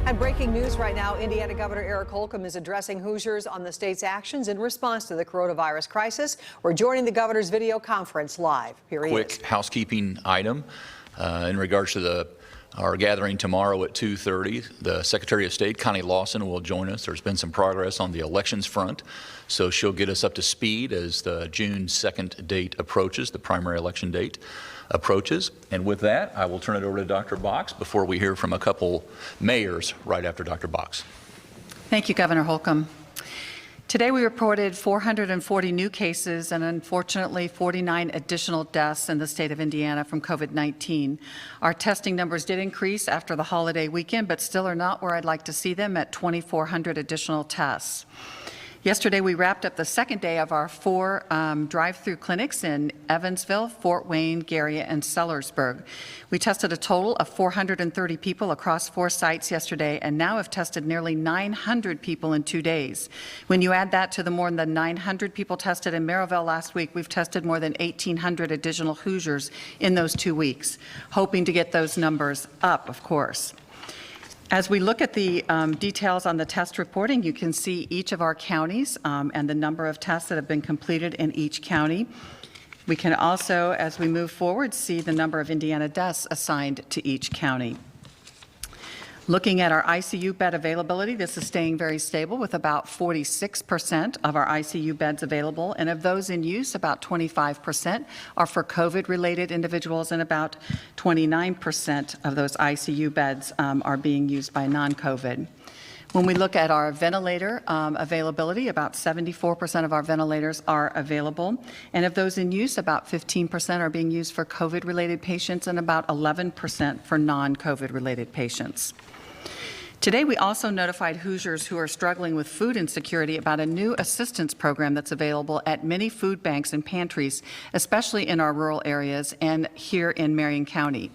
And breaking news right now, Indiana Governor Eric Holcomb is addressing Hoosiers on the state's actions in response to the coronavirus crisis. We're joining the governor's video conference live. Here he is. Quick housekeeping item in regards to our gathering tomorrow at 2:30. The Secretary of State, Connie Lawson, will join us. There's been some progress on the elections front, so she'll get us up to speed as the June 2nd date approaches, the primary election date approaches. And with that, I will turn it over to Dr. Box before we hear from a couple mayors right after Dr. Box. Thank you, Governor Holcomb. Today we reported 440 new cases and unfortunately 49 additional deaths in the state of Indiana from COVID-19. Our testing numbers did increase after the holiday weekend, but still are not where I'd like to see them at 2,400 additional tests. Yesterday, we wrapped up the second day of our 4 drive-through clinics in Evansville, Fort Wayne, Gary, and Sellersburg. We tested a total of 430 people across 4 sites yesterday and now have tested nearly 900 people in 2 days. When you add that to the more than 900 people tested in Merrillville last week, we've tested more than 1,800 additional Hoosiers in those 2 weeks, hoping to get those numbers up, of course. As we look at the details on the test reporting, you can see each of our counties and the number of tests that have been completed in each county. We can also, as we move forward, see the number of Indiana deaths assigned to each county. Looking at our ICU bed availability, this is staying very stable with about 46% of our ICU beds available, and of those in use, about 25% are for COVID-related individuals, and about 29% of those ICU beds are being used by non-COVID. When we look at our ventilator availability, about 74% of our ventilators are available, and of those in use, about 15% are being used for COVID-related patients and about 11% for non-COVID-related patients. Today, we also notified Hoosiers who are struggling with food insecurity about a new assistance program that's available at many food banks and pantries, especially in our rural areas and here in Marion County.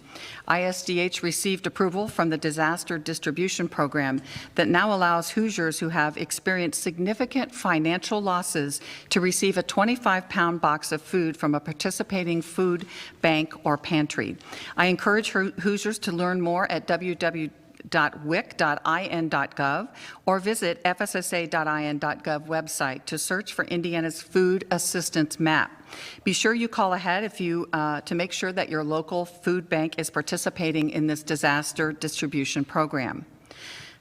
ISDH received approval from the Disaster Distribution Program that now allows Hoosiers who have experienced significant financial losses to receive a 25-pound box of food from a participating food bank or pantry. I encourage Hoosiers to learn more at www.wic.in.gov or visit fssa.in.gov website to search for Indiana's food assistance map. Be sure you call ahead if to make sure that your local food bank is participating in this disaster distribution program.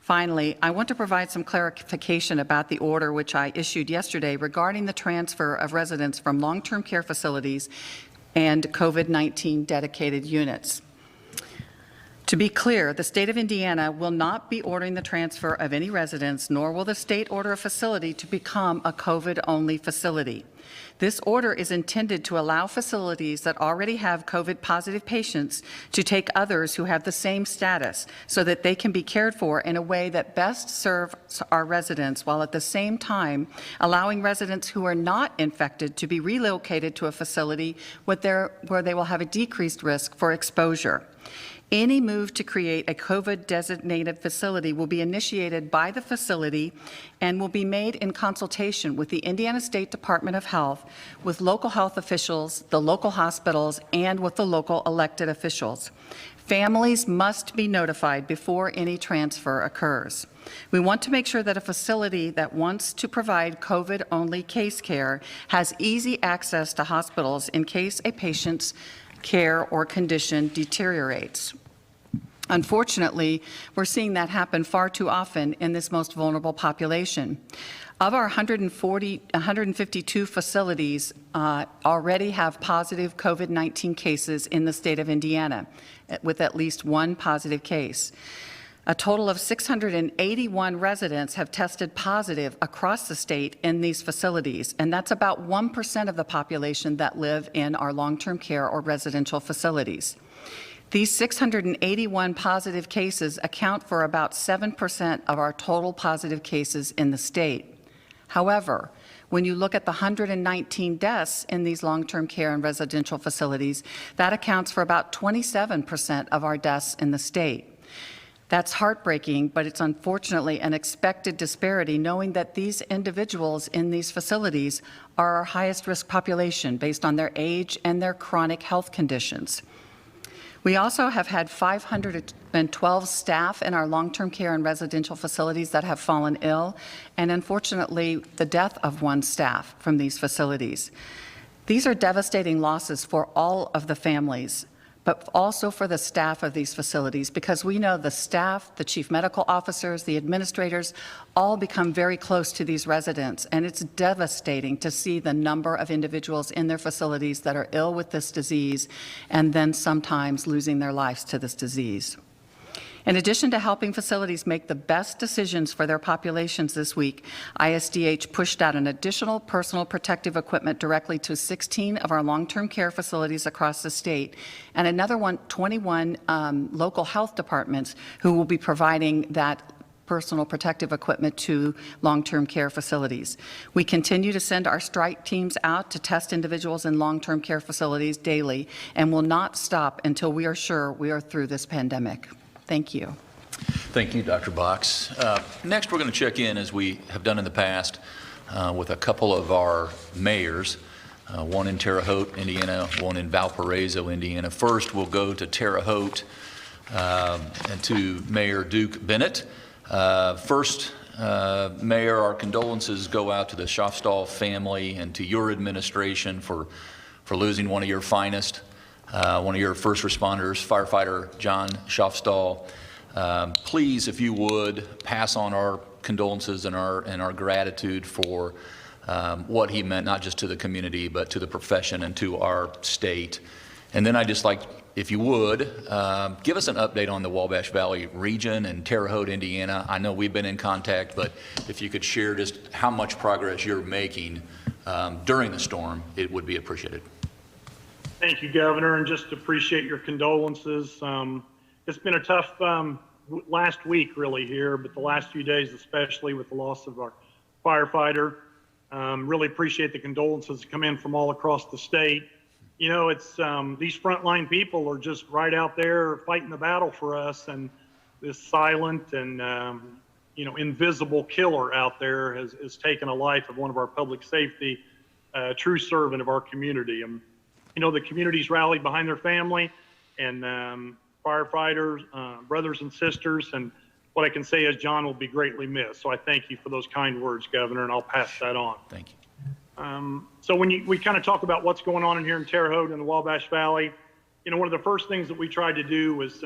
Finally, I want to provide some clarification about the order which I issued yesterday regarding the transfer of residents from long-term care facilities and COVID-19 dedicated units. To be clear, the state of Indiana will not be ordering the transfer of any residents, nor will the state order a facility to become a COVID-only facility. This order is intended to allow facilities that already have COVID-positive patients to take others who have the same status so that they can be cared for in a way that best serves our residents, while at the same time allowing residents who are not infected to be relocated to a facility where they will have a decreased risk for exposure. Any move to create a COVID-designated facility will be initiated by the facility and will be made in consultation with the Indiana State Department of Health, with local health officials, the local hospitals, and with the local elected officials. Families must be notified before any transfer occurs. We want to make sure that a facility that wants to provide COVID-only case care has easy access to hospitals in case a patient's care or condition deteriorates. Unfortunately, we're seeing that happen far too often in this most vulnerable population. Of our 152 facilities already have positive COVID-19 cases in the state of Indiana, with at least one positive case. A total of 681 residents have tested positive across the state in these facilities, and that's about 1% of the population that live in our long-term care or residential facilities. These 681 positive cases account for about 7% of our total positive cases in the state. However, when you look at the 119 deaths in these long-term care and residential facilities, that accounts for about 27% of our deaths in the state. That's heartbreaking, but it's unfortunately an expected disparity, knowing that these individuals in these facilities are our highest risk population based on their age and their chronic health conditions. We also have had 512 staff in our long-term care and residential facilities that have fallen ill, and unfortunately, the death of one staff from these facilities. These are devastating losses for all of the families, but also for the staff of these facilities, because we know the staff, the chief medical officers, the administrators, all become very close to these residents, and it's devastating to see the number of individuals in their facilities that are ill with this disease and then sometimes losing their lives to this disease. In addition to helping facilities make the best decisions for their populations this week, ISDH pushed out an additional personal protective equipment directly to 16 of our long-term care facilities across the state, and another 21 local health departments who will be providing that personal protective equipment to long-term care facilities. We continue to send our strike teams out to test individuals in long-term care facilities daily and will not stop until we are sure we are through this pandemic. Thank you. Thank you, Dr. Box. Next, we're going to check in, as we have done in the past, with a couple of our mayors, one in Terre Haute, Indiana, one in Valparaiso, Indiana. First, we'll go to Terre Haute and to Mayor Duke Bennett. First, Mayor, our condolences go out to the Schaafstal family and to your administration for losing one of your finest. One of your first responders, firefighter John Schaafstal. Please, if you would, pass on our condolences and our gratitude for what he meant, not just to the community, but to the profession and to our state. And then I'd just like, if you would, give us an update on the Wabash Valley region and Terre Haute, Indiana. I know we've been in contact, but if you could share just how much progress you're making during the storm, it would be appreciated. Thank you, Governor, and just appreciate your condolences. It's been a tough last week, really, here, but the last few days, especially with the loss of our firefighter. Really appreciate the condolences that come in from all across the state. You know, it's these frontline people are just right out there fighting the battle for us, and this silent and invisible killer out there has taken a life of one of our public safety, true servant of our community. The community's rallied behind their family and firefighters, brothers and sisters, and what I can say is John will be greatly missed. So I thank you for those kind words, Governor, and I'll pass that on. Thank you. So when we kind of talk about what's going on in here in Terre Haute and the Wabash Valley, one of the first things that we tried to do was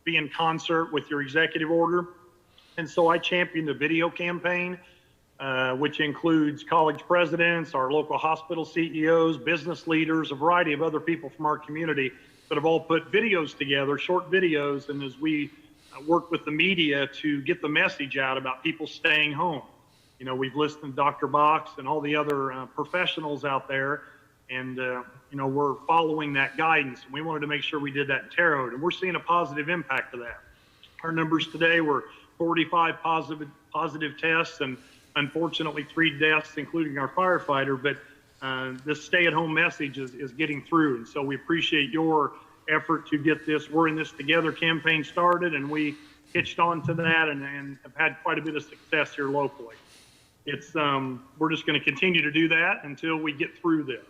be in concert with your executive order. And so I championed the video campaign, which includes college presidents, our local hospital CEOs, business leaders, a variety of other people from our community that have all put videos together, short videos, and as we work with the media to get the message out about people staying home. We've listened to Dr. Box and all the other professionals out there, and we're following that guidance. And we wanted to make sure we did that in Terre Haute, and we're seeing a positive impact of that. Our numbers today were 45 positive tests, and unfortunately 3 deaths, including our firefighter, but this stay-at-home message is getting through. And so we appreciate your effort to get this We're in This Together campaign started, and we hitched on to that and have had quite a bit of success here locally. We're just going to continue to do that until we get through this.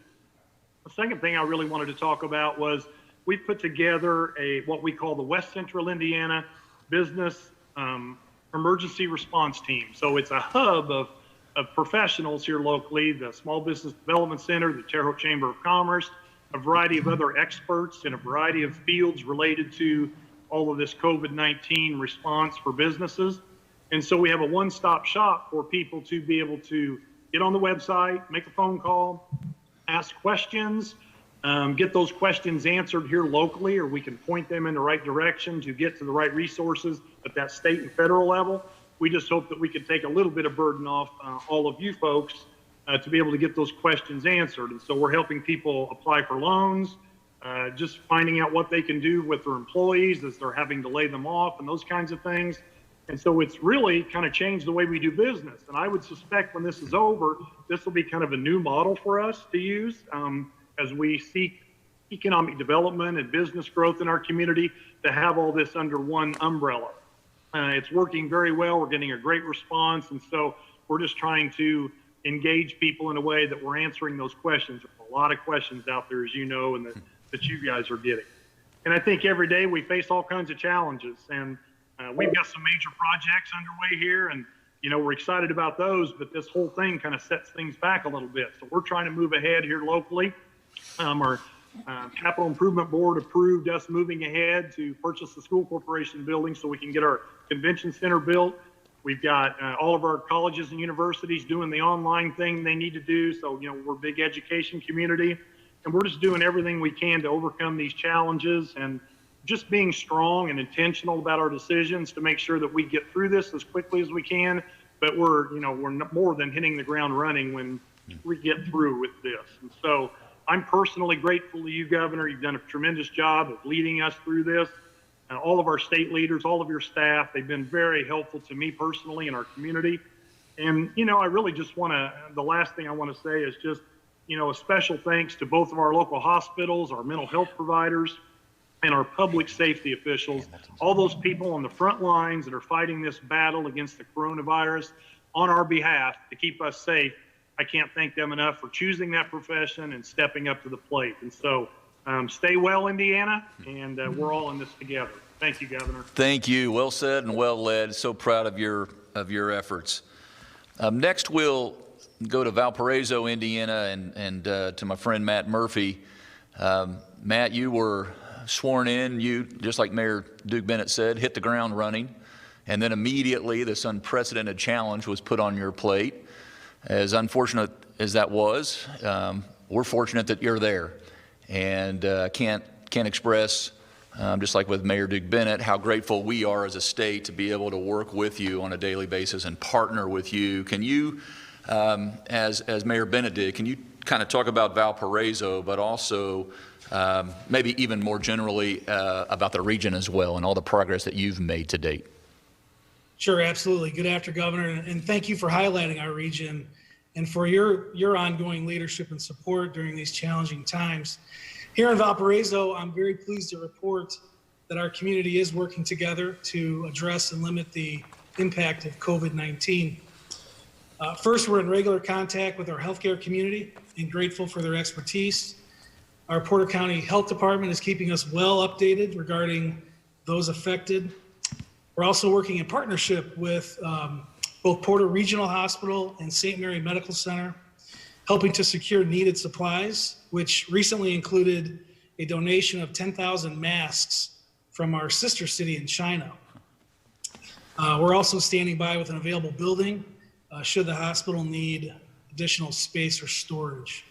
The second thing I really wanted to talk about was we put together what we call the West Central Indiana Business Emergency Response Team. So it's a hub of professionals here locally, the Small Business Development Center, the Terre Haute Chamber of Commerce, a variety of other experts in a variety of fields related to all of this COVID-19 response for businesses. And so we have a one-stop shop for people to be able to get on the website, make a phone call, ask questions, get those questions answered here locally, or we can point them in the right direction to get to the right resources at that state and federal level. We just hope that we could take a little bit of burden off all of you folks to be able to get those questions answered. And so we're helping people apply for loans, just finding out what they can do with their employees as they're having to lay them off and those kinds of things. And so it's really kind of changed the way we do business. And I would suspect when this is over, this will be kind of a new model for us to use as we seek economic development and business growth in our community, to have all this under one umbrella. It's working very well. We're getting a great response. And so we're just trying to engage people in a way that we're answering those questions. There's a lot of questions out there, as you know, and that you guys are getting. And I think every day we face all kinds of challenges, and we've got some major projects underway here, and we're excited about those, but this whole thing kind of sets things back a little bit. So we're trying to move ahead here locally. Our Capital Improvement Board approved us moving ahead to purchase the school corporation building so we can get our convention center built. We've got all of our colleges and universities doing the online thing they need to do. So, we're a big education community, and we're just doing everything we can to overcome these challenges and just being strong and intentional about our decisions to make sure that we get through this as quickly as we can. But we're more than hitting the ground running when we get through with this. And so I'm personally grateful to you, Governor. You've done a tremendous job of leading us through this. All of our state leaders, all of your staff, they've been very helpful to me personally and our community. And, I really just the last thing I want to say is just, a special thanks to both of our local hospitals, our mental health providers, and our public safety officials, all those people on the front lines that are fighting this battle against the coronavirus on our behalf to keep us safe. I can't thank them enough for choosing that profession and stepping up to the plate. And so stay well, Indiana, and we're all in this together. Thank you, Governor. Thank you. Well said and well led. So proud of your efforts. Next, we'll go to Valparaiso, Indiana, and to my friend Matt Murphy. Matt, you were sworn in. You, just like Mayor Duke Bennett said, hit the ground running, and then immediately this unprecedented challenge was put on your plate. As unfortunate as that was, we're fortunate that you're there, and can't express, just like with Mayor Duke Bennett, how grateful we are as a state to be able to work with you on a daily basis and partner with you. Can you, as Mayor Bennett did, can you kind of talk about Valparaiso, but also maybe even more generally about the region as well and all the progress that you've made to date? Sure, absolutely. Good afternoon, Governor, and thank you for highlighting our region and for your ongoing leadership and support during these challenging times. Here in Valparaiso, I'm very pleased to report that our community is working together to address and limit the impact of COVID-19. First, we're in regular contact with our healthcare community and grateful for their expertise. Our Porter County Health Department is keeping us well updated regarding those affected. We're also working in partnership with both Porter Regional Hospital and St. Mary Medical Center, helping to secure needed supplies, which recently included a donation of 10,000 masks from our sister city in China. We're also standing by with an available building should the hospital need additional space or storage.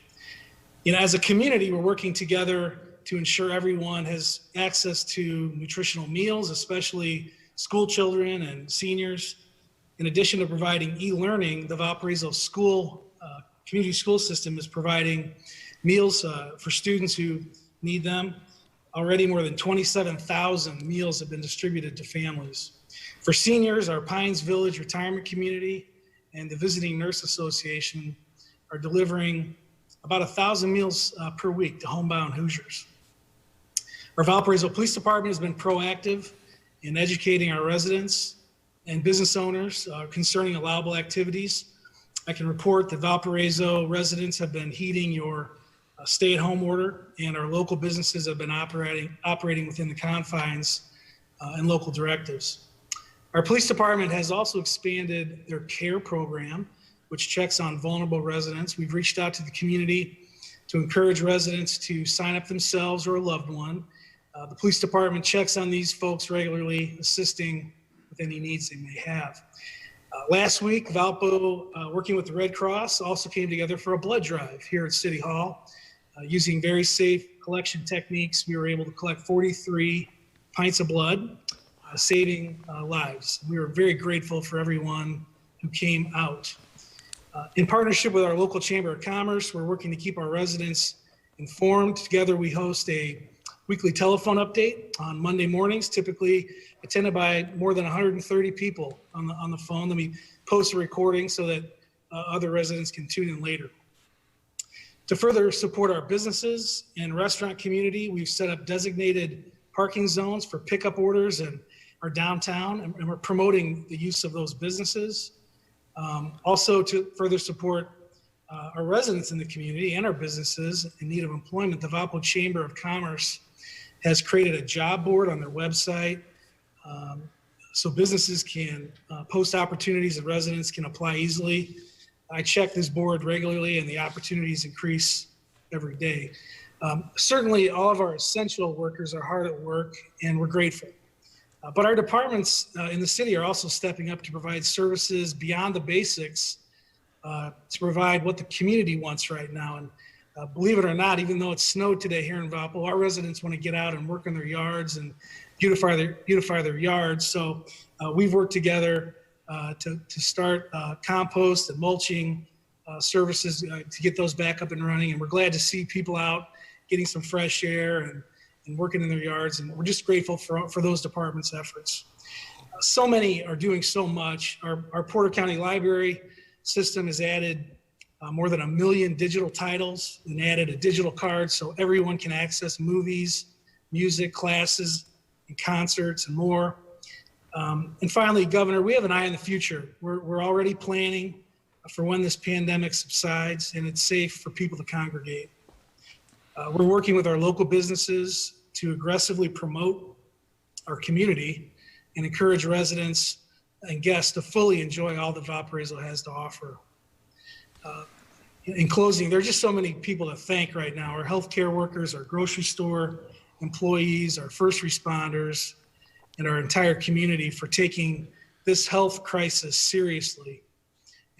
As a community, we're working together to ensure everyone has access to nutritional meals, especially school children and seniors. In addition to providing e-learning, the Valparaiso community school system is providing meals for students who need them. Already more than 27,000 meals have been distributed to families. For seniors, our Pines Village Retirement Community and the Visiting Nurse Association are delivering about 1,000 meals per week to homebound Hoosiers. Our Valparaiso Police Department has been proactive in educating our residents and business owners concerning allowable activities. I can report that Valparaiso residents have been heeding your stay-at-home order, and our local businesses have been operating within the confines and local directives. Our police department has also expanded their CARE program, which checks on vulnerable residents. We've reached out to the community to encourage residents to sign up themselves or a loved one. The police department checks on these folks regularly, assisting with any needs they may have. Last week, Valpo, working with the Red Cross, also came together for a blood drive here at City Hall. Using very safe collection techniques, we were able to collect 43 pints of blood, saving lives. We were very grateful for everyone who came out. In partnership with our local Chamber of Commerce, we're working to keep our residents informed. Together, we host a weekly telephone update on Monday mornings, typically attended by more than 130 people on the phone. Then we post a recording so that other residents can tune in later. To further support our businesses and restaurant community, we've set up designated parking zones for pickup orders in our downtown, and we're promoting the use of those businesses. Also, to further support our residents in the community and our businesses in need of employment, the Valpo Chamber of Commerce has created a job board on their website so businesses can post opportunities and residents can apply easily. I check this board regularly and the opportunities increase every day. Certainly all of our essential workers are hard at work and we're grateful. But our departments in the city are also stepping up to provide services beyond the basics to provide what the community wants right now. And believe it or not, even though it snowed today here in Valpo, our residents want to get out and work in their yards and beautify their yards. So we've worked together to start compost and mulching services to get those back up and running. And we're glad to see people out getting some fresh air and working in their yards. And we're just grateful for those departments' efforts. So many are doing so much. Our Porter County Library system has added more than 1 million digital titles and added a digital card so everyone can access movies, music, classes, and concerts and more. And finally, Governor, we have an eye on the future. We're already planning for when this pandemic subsides and it's safe for people to congregate. We're working with our local businesses to aggressively promote our community and encourage residents and guests to fully enjoy all that Valparaiso has to offer. In closing, there are just so many people to thank right now. Our healthcare workers, our grocery store employees, our first responders, and our entire community for taking this health crisis seriously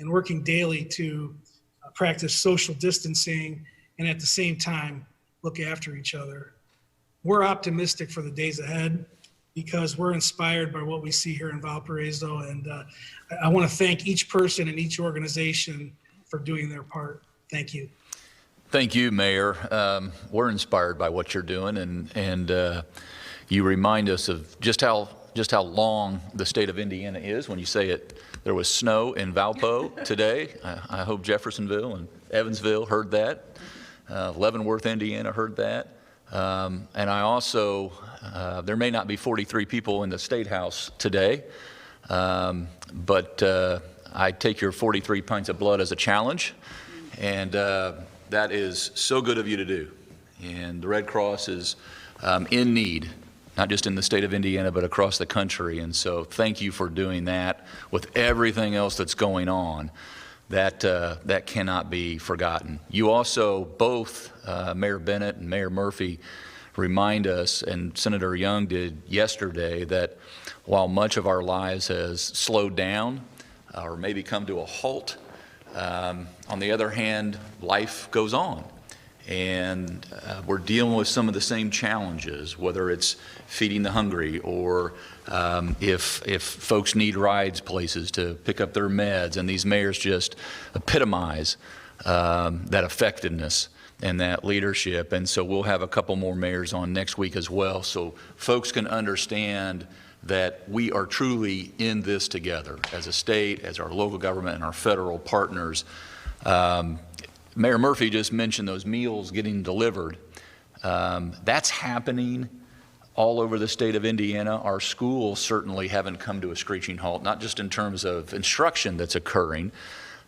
and working daily to practice social distancing and at the same time look after each other. We're optimistic for the days ahead because we're inspired by what we see here in Valparaiso, and I want to thank each person and each organization for doing their part. Thank you. Thank you, Mayor. We're inspired by what you're doing, and you remind us of just how long the state of Indiana is when you say it. There was snow in Valpo today. I hope Jeffersonville and Evansville heard that. Leavenworth, Indiana heard that. And I also, there may not be 43 people in the State House today, but I take your 43 pints of blood as a challenge, and that is so good of you to do. And the Red Cross is in need, not just in the state of Indiana, but across the country. And so thank you for doing that with everything else that's going on. That cannot be forgotten. You also, both Mayor Bennett and Mayor Murphy, remind us, and Senator Young did yesterday, that while much of our lives has slowed down or maybe come to a halt, on the other hand, life goes on. And we're dealing with some of the same challenges, whether it's feeding the hungry or if folks need rides places to pick up their meds. And these mayors just epitomize that effectiveness and that leadership. And so we'll have a couple more mayors on next week as well, so folks can understand that we are truly in this together as a state, as our local government, and our federal partners. Mayor Murphy just mentioned those meals getting delivered. That's happening all over the state of Indiana. Our schools certainly haven't come to a screeching halt, not just in terms of instruction that's occurring,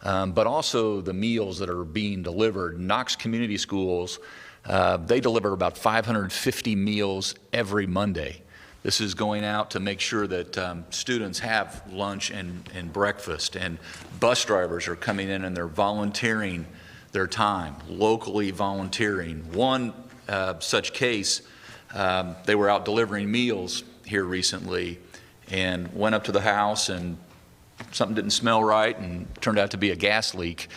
but also the meals that are being delivered. Knox Community Schools, they deliver about 550 meals every Monday. This is going out to make sure that students have lunch and breakfast, and bus drivers are coming in and they're volunteering their time, locally volunteering. One such case, they were out delivering meals here recently and went up to the house and something didn't smell right and turned out to be a gas leak.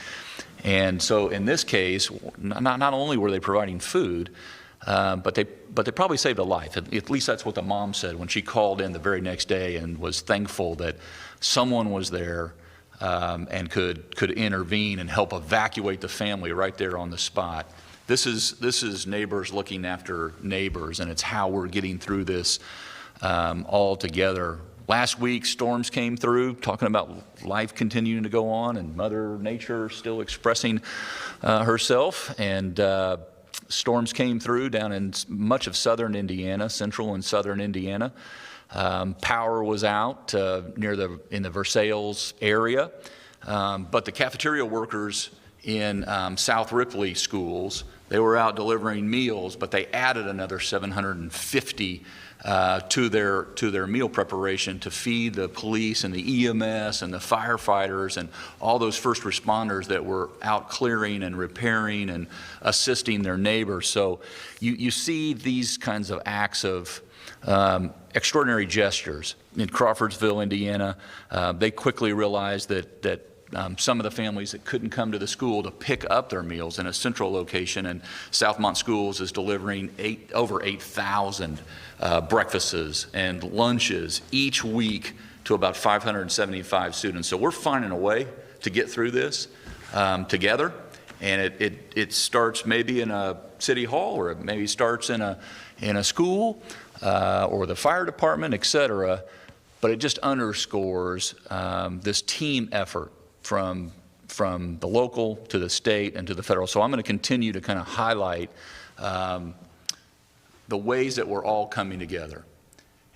And so in this case, not only were they providing food, but they probably saved a life. At least that's what the mom said when she called in the very next day and was thankful that someone was there and could intervene and help evacuate the family right there on the spot. This is neighbors looking after neighbors, and it's how we're getting through this all together. Last week, storms came through, talking about life continuing to go on and Mother Nature still expressing herself. And storms came through down in much of southern Indiana, central and southern Indiana. Power was out in the Versailles area, but the cafeteria workers in South Ripley schools. They were out delivering meals, but they added another 750 to their meal preparation to feed the police and the EMS and the firefighters and all those first responders that were out clearing and repairing and assisting their neighbors. So you see these kinds of acts of extraordinary gestures. In Crawfordsville, Indiana, they quickly realized that some of the families that couldn't come to the school to pick up their meals in a central location, and Southmont Schools is delivering over 8,000 breakfasts and lunches each week to about 575 students. So we're finding a way to get through this together, and it starts maybe in a city hall, or it maybe starts in a school or the fire department, et cetera, but it just underscores this team effort from the local to the state and to the federal. So I'm going to continue to kind of highlight the ways that we're all coming together.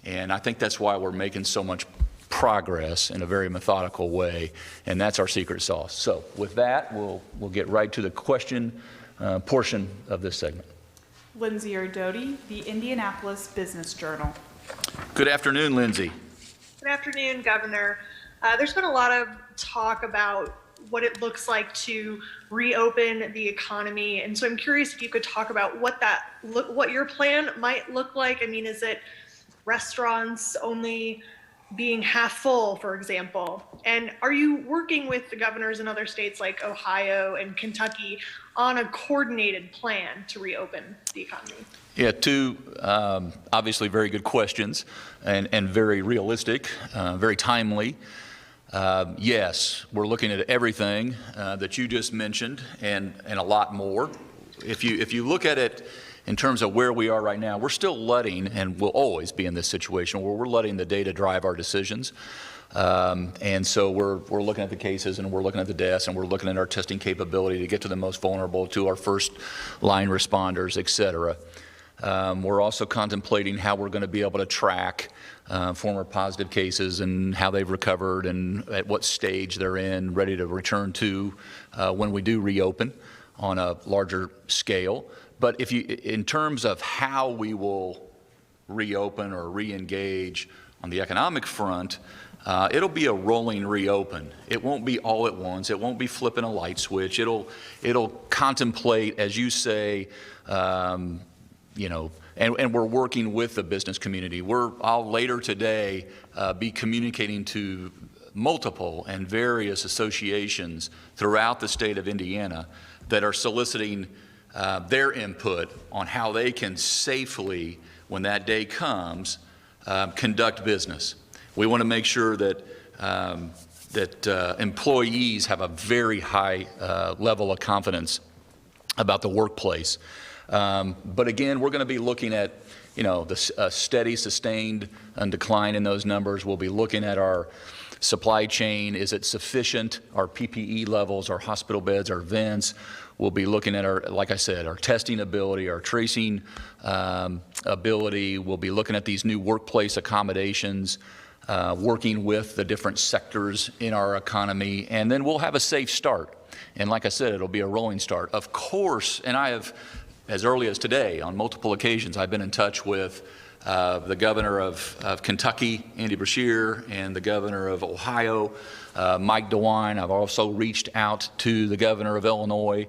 And I think that's why we're making so much progress in a very methodical way, and that's our secret sauce. So with that, we'll get right to the question portion of this segment. Lindsay Erdody, the Indianapolis Business Journal. Good afternoon, Lindsay. Good afternoon, Governor. There's been a lot of talk about what it looks like to reopen the economy, and so I'm curious if you could talk about what your plan might look like. I mean, is it restaurants only being half full, for example? And are you working with the governors in other states like Ohio and Kentucky on a coordinated plan to reopen the economy? Yeah, two obviously very good questions and very realistic, very timely. Yes, we're looking at everything that you just mentioned and a lot more. If you look at it in terms of where we are right now, we're still letting, and we'll always be in this situation where we're letting the data drive our decisions. And so we're looking at the cases, and we're looking at the deaths, and we're looking at our testing capability to get to the most vulnerable, to our first line responders, et cetera. We're also contemplating how we're going to be able to track former positive cases and how they've recovered and at what stage they're in, ready to return to when we do reopen on a larger scale. But in terms of how we will reopen or re-engage on the economic front, it'll be a rolling reopen. It won't be all at once. It won't be flipping a light switch. It'll contemplate, as you say, and we're working with the business community. I'll later today be communicating to multiple and various associations throughout the state of Indiana that are soliciting their input on how they can safely, when that day comes, conduct business. We want to make sure that employees have a very high level of confidence about the workplace. But again, we're going to be looking at, the steady, sustained decline in those numbers. We'll be looking at our supply chain. Is it sufficient? Our PPE levels, our hospital beds, our vents. We'll be looking at like I said, our testing ability, our tracing ability. We'll be looking at these new workplace accommodations, working with the different sectors in our economy, and then we'll have a safe start. And like I said, it'll be a rolling start. Of course, and I have, as early as today, on multiple occasions, I've been in touch with the governor of Kentucky, Andy Beshear, and the governor of Ohio, Mike DeWine. I've also reached out to the governor of Illinois,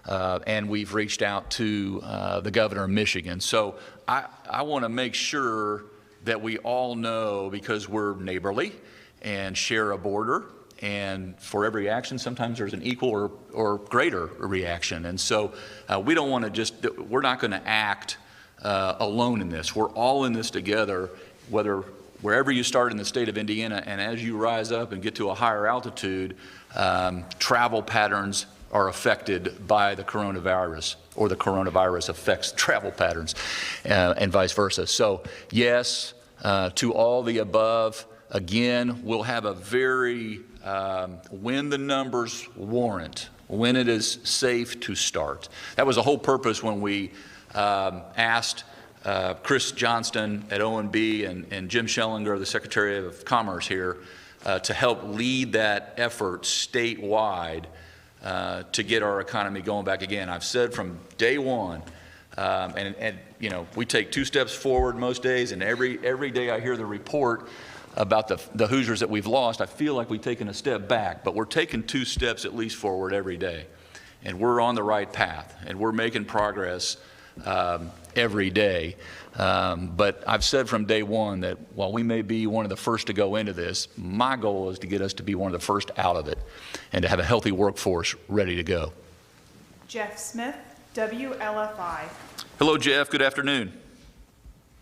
and we've reached out to the governor of Michigan. So I want to make sure that we all know, because we're neighborly and share a border, and for every action, sometimes there's an equal or greater reaction. And so we don't want to we're not going to act alone in this. We're all in this together, wherever you start in the state of Indiana, and as you rise up and get to a higher altitude, travel patterns are affected by the coronavirus, or the coronavirus affects travel patterns, and vice versa. So yes, to all the above. Again, we'll have a very, when the numbers warrant, when it is safe to start. That was the whole purpose when we asked Chris Johnston at OMB and Jim Schellinger, the Secretary of Commerce here, to help lead that effort statewide to get our economy going back again. I've said from day one, and you know, we take 2 steps forward most days, and every day I hear the report about the Hoosiers that we've lost, I feel like we've taken a step back, but we're taking 2 steps at least forward every day. And we're on the right path, and we're making progress every day. But I've said from day one that while we may be one of the first to go into this, my goal is to get us to be one of the first out of it and to have a healthy workforce ready to go. Jeff Smith, WLFI. Hello, Jeff. Good afternoon.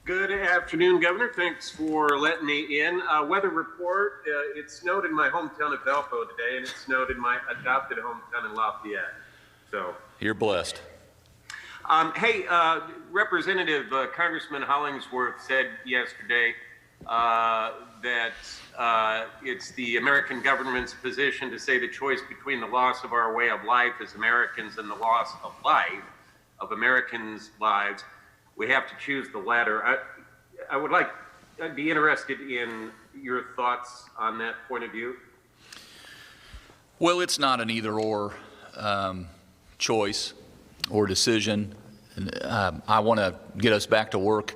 Good afternoon, Governor. Thanks for letting me in. Weather report, it snowed in my hometown of Valpo today, and it snowed in my adopted hometown in Lafayette. So You're blessed. Hey, Representative Congressman Hollingsworth said yesterday that it's the American government's position to say the choice between the loss of our way of life as Americans and the loss of life of Americans' lives. We have to choose the latter. I'd be interested in your thoughts on that point of view. Well, it's not an either-or choice or decision. I want to get us back to work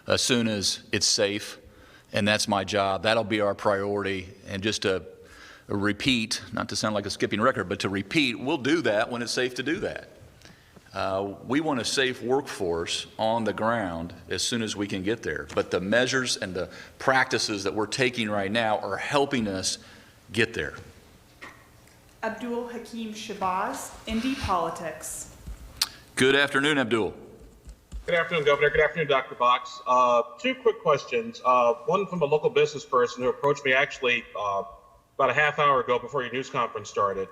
as soon as it's safe, and that's my job. That'll be our priority. And just to repeat, not to sound like a skipping record, but to repeat, we'll do that when it's safe to do that. We want a safe workforce on the ground as soon as we can get there. But the measures and the practices that we're taking right now are helping us get there. Abdul Hakim Shabazz, Indy Politics. Good afternoon, Abdul. Good afternoon, Governor. Good afternoon, Dr. Box. 2 quick questions. One from a local business person who approached me actually about a half hour ago before your news conference started.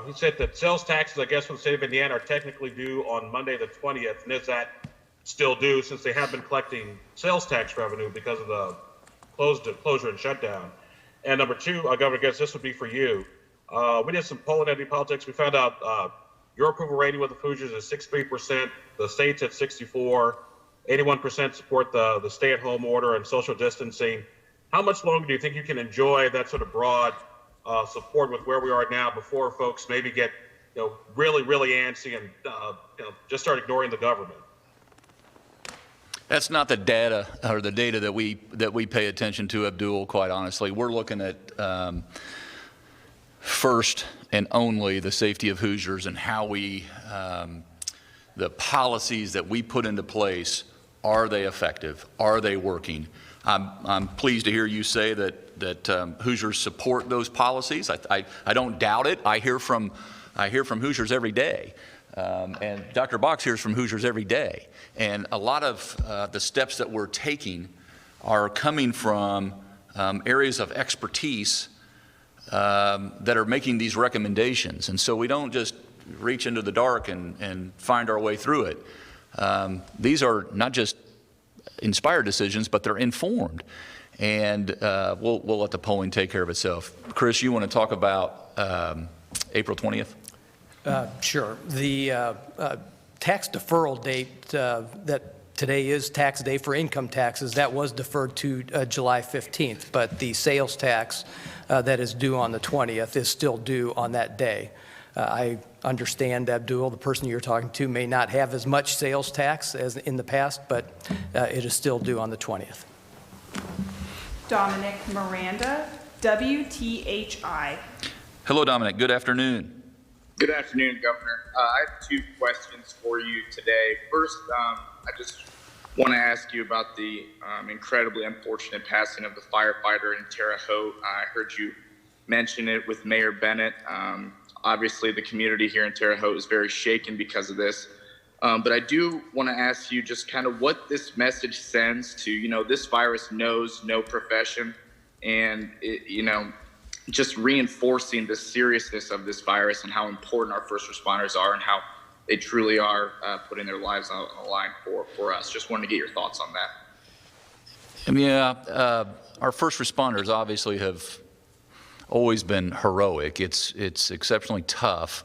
He said that sales taxes, I guess, for the state of Indiana are technically due on Monday the 20th, and is that still due since they have been collecting sales tax revenue because of the closure and shutdown? And number 2, Governor, I guess this would be for you. We did some polling at Indy Politics. We found out your approval rating with the Hoosiers is 63%, the state's at 64%, 81% support the stay-at-home order and social distancing. How much longer do you think you can enjoy that sort of broad support with where we are now before folks maybe get really, really antsy and just start ignoring the government? That's not the data or the data that we pay attention to, Abdul, quite honestly. We're looking at first and only the safety of Hoosiers and how we, the policies that we put into place, are they effective? Are they working? I'm pleased to hear you say that Hoosiers support those policies. I don't doubt it. I hear from Hoosiers every day. And Dr. Box hears from Hoosiers every day. And a lot of the steps that we're taking are coming from areas of expertise that are making these recommendations. And so we don't just reach into the dark and find our way through it. These are not just inspired decisions, but they're informed. And we'll let the polling take care of itself. Chris, you want to talk about April 20th? Sure. The tax deferral date that today is tax day for income taxes, that was deferred to July 15th, but the sales tax that is due on the 20th is still due on that day. I understand, Abdul, the person you're talking to, may not have as much sales tax as in the past, but it is still due on the 20th. Dominic Miranda, WTHI. Hello, Dominic. Good afternoon. Good afternoon, Governor. I have 2 questions for you today. First, I just want to ask you about the incredibly unfortunate passing of the firefighter in Terre Haute. I heard you mention it with Mayor Bennett. Obviously, the community here in Terre Haute is very shaken because of this. But I do want to ask you just kind of what this message sends to, this virus knows no profession, and, just reinforcing the seriousness of this virus and how important our first responders are and how they truly are putting their lives on the line for us. Just wanted to get your thoughts on that. Yeah, our first responders obviously have always been heroic. It's exceptionally tough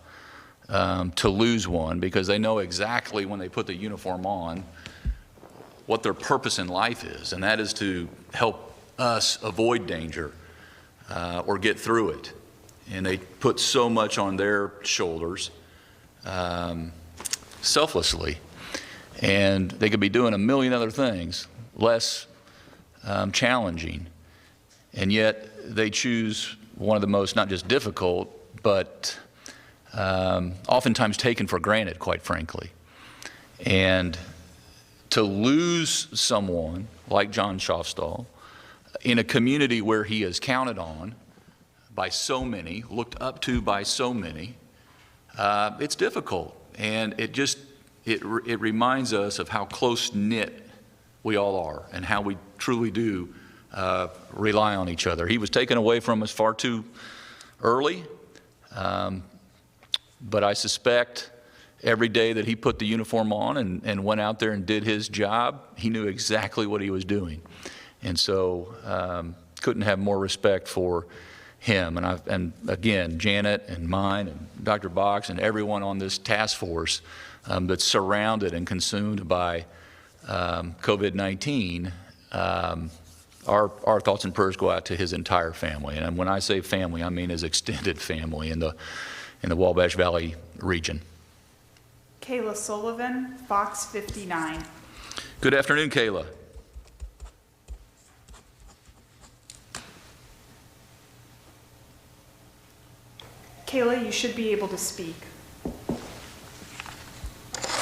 to lose one because they know exactly when they put the uniform on what their purpose in life is, and that is to help us avoid danger or get through it. and they put so much on their shoulders selflessly, and they could be doing a million other things less challenging, and yet they choose one of the most not just difficult but oftentimes taken for granted, quite frankly. And to lose someone like John Schaafstall in a community where he is counted on by so many, looked up to by so many, it's difficult. And it reminds us of how close-knit we all are and how we truly do rely on each other. He was taken away from us far too early, but I suspect every day that he put the uniform on and went out there and did his job, he knew exactly what he was doing. And so couldn't have more respect for him. And again, Janet and mine and Dr. Box and everyone on this task force that's surrounded and consumed by COVID-19, our thoughts and prayers go out to his entire family. And when I say family, I mean his extended family in the Wabash Valley region. Kayla Sullivan, Fox 59. Good afternoon, Kayla. Kayla, you should be able to speak.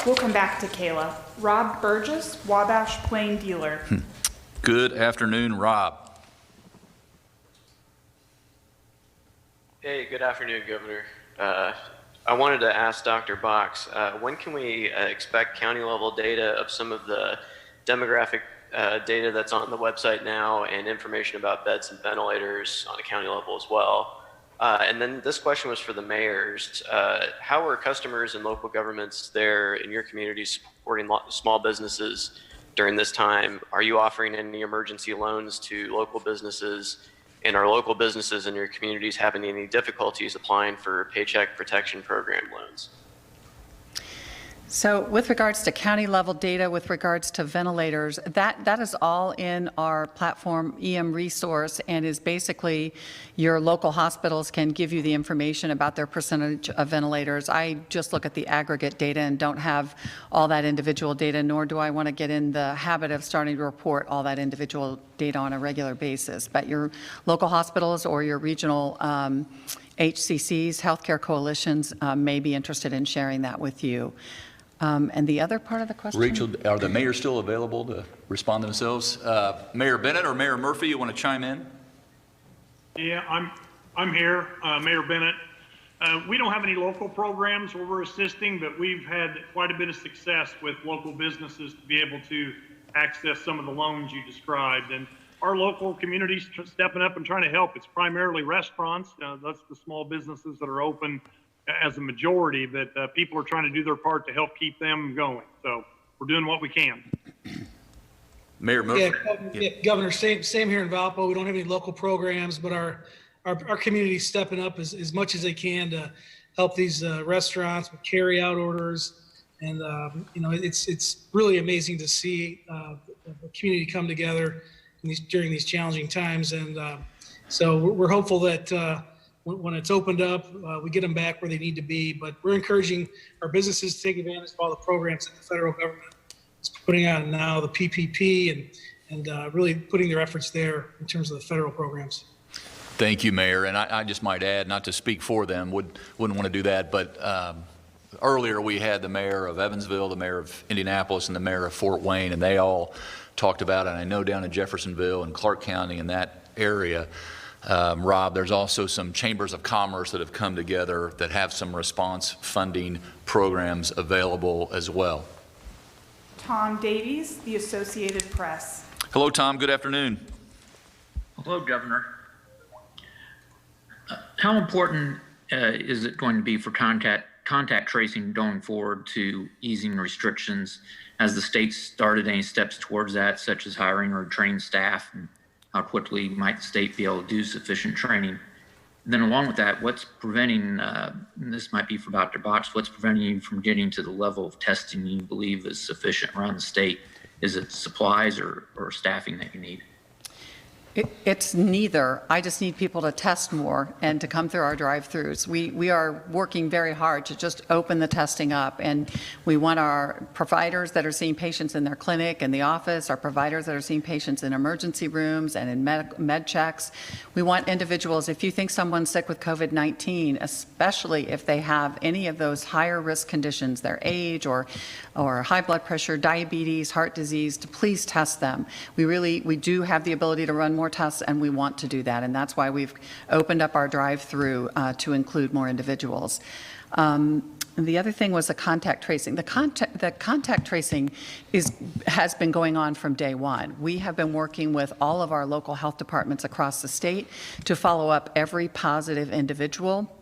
We'll come back to Kayla. Rob Burgess, Wabash Plain Dealer. Good afternoon, Rob. Hey, good afternoon, Governor. I wanted to ask Dr. Box, when can we expect county-level data of some of the demographic data that's on the website now and information about beds and ventilators on a county level as well? And then this question was for the mayors. How are customers and local governments there in your communities supporting small businesses during this time? Are you offering any emergency loans to local businesses? And are local businesses in your communities having any difficulties applying for Paycheck Protection Program loans? So with regards to county level data, with regards to ventilators, that is all in our platform EM resource and is basically your local hospitals can give you the information about their percentage of ventilators. I just look at the aggregate data and don't have all that individual data, nor do I want to get in the habit of starting to report all that individual data on a regular basis. But your local hospitals or your regional HCCs, healthcare coalitions, may be interested in sharing that with you. And the other part of the question? Rachel, are the mayors still available to respond themselves? Mayor Bennett or Mayor Murphy, you want to chime in? Yeah, I'm here, Mayor Bennett. We don't have any local programs where we're assisting, but we've had quite a bit of success with local businesses to be able to access some of the loans you described. And our local community's stepping up and trying to help. It's primarily restaurants. That's the small businesses that are open as a majority, but people are trying to do their part to help keep them going. So we're doing what we can. Mayor Murphy. Yeah, Governor, same here in Valpo. We don't have any local programs, but our community's stepping up as much as they can to help these restaurants with carry out orders. And you know, it's really amazing to see the community come together during these challenging times. And so we're hopeful that when it's opened up, we get them back where they need to be. But we're encouraging our businesses to take advantage of all the programs that the federal government is putting on now, the PPP, and really putting their efforts there in terms of the federal programs. Thank you, Mayor. And I just might add, not to speak for them, wouldn't want to do that, but earlier we had the mayor of Evansville, the mayor of Indianapolis, and the mayor of Fort Wayne, and they all talked about it. And I know down in Jeffersonville and Clark County in that area, Rob, there's also some chambers of commerce that have come together that have some response funding programs available as well. Tom Davies, The Associated Press. Hello, Tom. Good afternoon. Hello, Governor. How important is it going to be for contact tracing going forward to easing restrictions? Has the state started any steps towards that, such as hiring or training staff? And how quickly might the state be able to do sufficient training? And then along with that, what's preventing, this might be for Dr. Box, what's preventing you from getting to the level of testing you believe is sufficient around the state? Is it supplies or staffing that you need? It's neither. I just need people to test more and to come through our drive-throughs. We are working very hard to just open the testing up, and we want our providers that are seeing patients in their clinic and the office, our providers that are seeing patients in emergency rooms and in med checks. We want individuals, if you think someone's sick with COVID-19, especially if they have any of those higher risk conditions, their age or high blood pressure, diabetes, heart disease, to please test them. We do have the ability to run more tests, and we want to do that, and that's why we've opened up our drive-through to include more individuals. The other thing was the contact tracing. The contact tracing has been going on from day one. We have been working with all of our local health departments across the state to follow up every positive individual,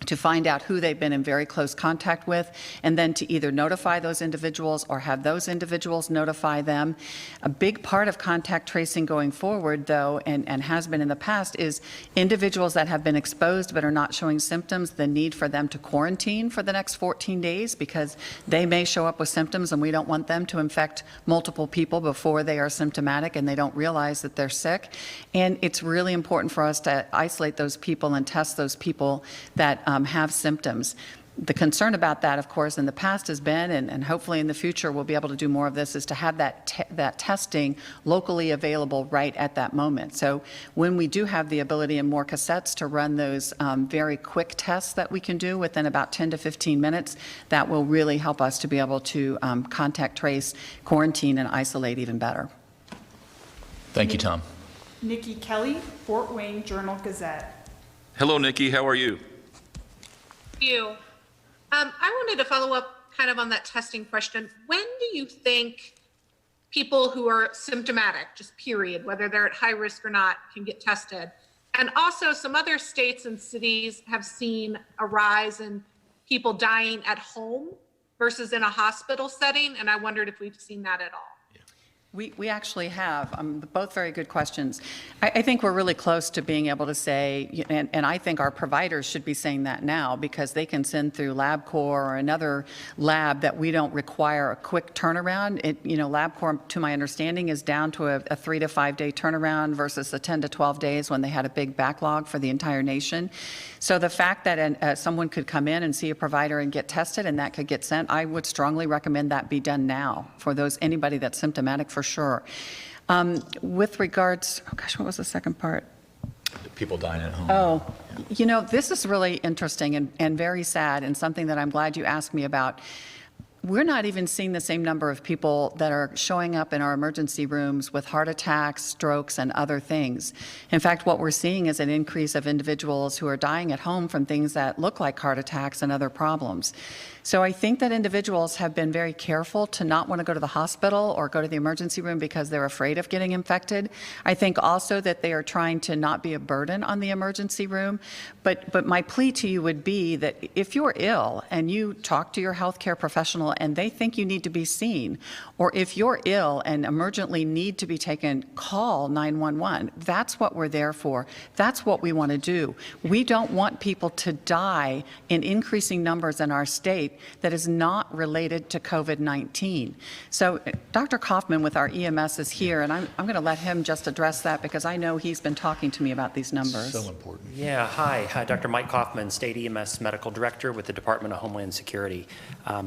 to find out who they've been in very close contact with, and then to either notify those individuals or have those individuals notify them. A big part of contact tracing going forward, though, and has been in the past, is individuals that have been exposed but are not showing symptoms, the need for them to quarantine for the next 14 days because they may show up with symptoms, and we don't want them to infect multiple people before they are symptomatic and they don't realize that they're sick. And it's really important for us to isolate those people and test those people that have symptoms. The concern about that, of course, in the past has been, and hopefully in the future we'll be able to do more of this, is to have that testing locally available right at that moment. So when we do have the ability in more cassettes to run those very quick tests that we can do within about 10 to 15 minutes, that will really help us to be able to contact trace, quarantine, and isolate even better. Thank you, Tom. Nikki Kelly, Fort Wayne Journal-Gazette. Hello, Nikki. How are you? You. I wanted to follow up kind of on that testing question. When do you think people who are symptomatic, just period, whether they're at high risk or not, can get tested? And also, some other states and cities have seen a rise in people dying at home versus in a hospital setting, and I wondered if we've seen that at all. We actually have, both very good questions. I think we're really close to being able to say, and I think our providers should be saying that now, because they can send through LabCorp or another lab that we don't require a quick turnaround. LabCorp, to my understanding, is down to a 3 to 5 day turnaround versus the 10 to 12 days when they had a big backlog for the entire nation. So the fact that someone could come in and see a provider and get tested and that could get sent, I would strongly recommend that be done now for anybody that's symptomatic, for sure. With regards, what was the second part? People dying at home. Oh, this is really interesting and very sad, and something that I'm glad you asked me about. We're not even seeing the same number of people that are showing up in our emergency rooms with heart attacks, strokes, and other things. In fact, what we're seeing is an increase of individuals who are dying at home from things that look like heart attacks and other problems. So I think that individuals have been very careful to not want to go to the hospital or go to the emergency room because they're afraid of getting infected. I think also that they are trying to not be a burden on the emergency room. But my plea to you would be that if you're ill and you talk to your healthcare professional and they think you need to be seen, or if you're ill and emergently need to be taken, call 911. That's what we're there for. That's what we want to do. We don't want people to die in increasing numbers in our state that is not related to COVID-19. So Dr. Kaufman with our EMS is here, and I'm going to let him just address that because I know he's been talking to me about these numbers. So important. Yeah, hi, Dr. Mike Kaufman, State EMS Medical Director with the Department of Homeland Security.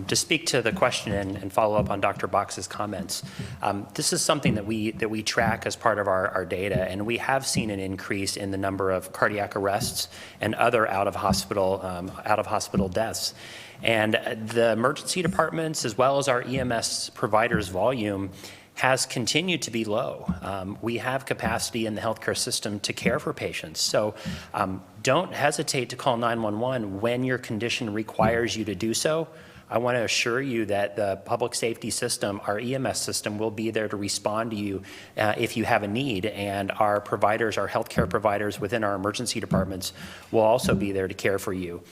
To speak to the question and follow up on Dr. Box's comments, this is something that we track as part of our data, and we have seen an increase in the number of cardiac arrests and other out of hospital deaths. And the emergency departments, as well as our EMS providers' volume, has continued to be low. We have capacity in the healthcare system to care for patients. So don't hesitate to call 911 when your condition requires you to do so. I want to assure you that the public safety system, our EMS system, will be there to respond to you if you have a need. And our providers, our healthcare providers within our emergency departments will also be there to care for you.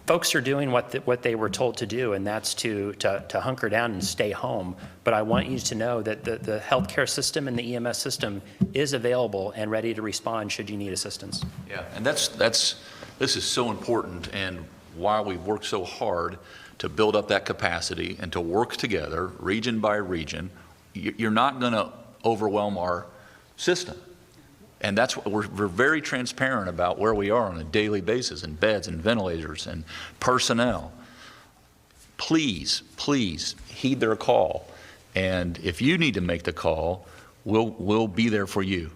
Folks are doing what they were told to do, and that's to hunker down and stay home. But I want you to know that the healthcare system and the EMS system is available and ready to respond should you need assistance. Yeah, and this is so important, and why we've worked so hard to build up that capacity and to work together region by region. You're not going to overwhelm our system. And that's what we're very transparent about where we are on a daily basis in beds and ventilators and personnel. Please, please heed their call. And if you need to make the call, we'll be there for you.